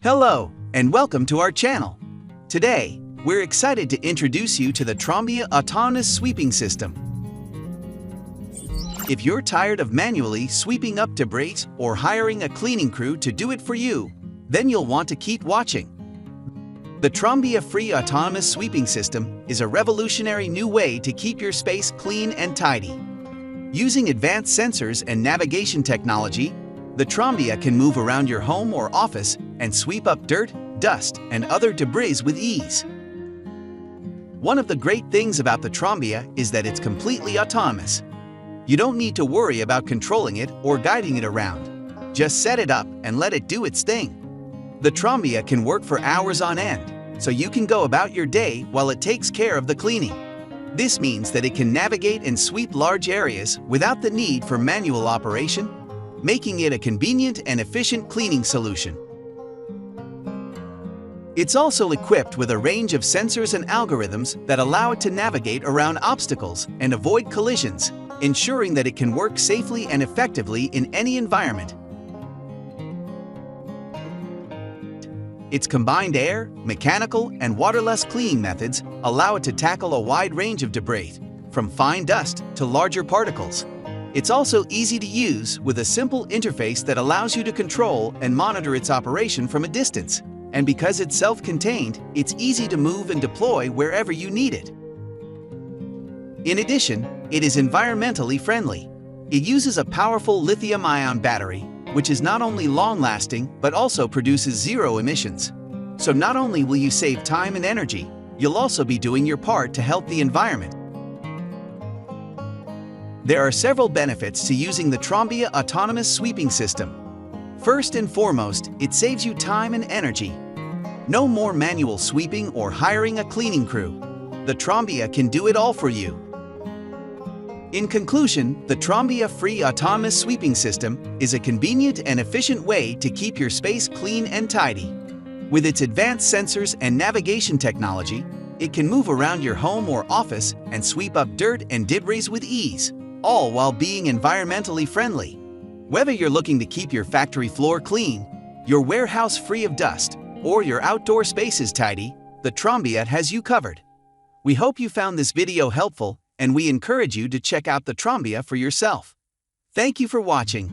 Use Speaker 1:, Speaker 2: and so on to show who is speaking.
Speaker 1: Hello, and welcome to our channel. Today, we're excited to introduce you to the Trombia autonomous sweeping system. If you're tired of manually sweeping up debris or hiring a cleaning crew to do it for you, then you'll want to keep watching. The Trombia free autonomous sweeping system is a revolutionary new way to keep your space clean and tidy. Using advanced sensors and navigation technology, the Trombia can move around your home or office and sweep up dirt, dust, and other debris with ease. One of the great things about the Trombia is that it's completely autonomous. You don't need to worry about controlling it or guiding it around. Just set it up and let it do its thing. The Trombia can work for hours on end, so you can go about your day while it takes care of the cleaning. This means that it can navigate and sweep large areas without the need for manual operation, making it a convenient and efficient cleaning solution. It's also equipped with a range of sensors and algorithms that allow it to navigate around obstacles and avoid collisions, ensuring that it can work safely and effectively in any environment. Its combined air, mechanical, and waterless cleaning methods allow it to tackle a wide range of debris, from fine dust to larger particles. It's also easy to use with a simple interface that allows you to control and monitor its operation from a distance. And because it's self-contained, it's easy to move and deploy wherever you need it. In addition, it is environmentally friendly. It uses a powerful lithium-ion battery, which is not only long-lasting but also produces zero emissions. So not only will you save time and energy, you'll also be doing your part to help the environment. There are several benefits to using the Trombia autonomous sweeping system. First and foremost, it saves you time and energy. No more manual sweeping or hiring a cleaning crew. The Trombia can do it all for you. In conclusion, the Trombia free autonomous sweeping system is a convenient and efficient way to keep your space clean and tidy. With its advanced sensors and navigation technology, it can move around your home or office and sweep up dirt and debris with ease, all while being environmentally friendly. Whether you're looking to keep your factory floor clean, your warehouse free of dust, or your outdoor spaces tidy, the Trombia has you covered. We hope you found this video helpful, and we encourage you to check out the Trombia for yourself. Thank you for watching.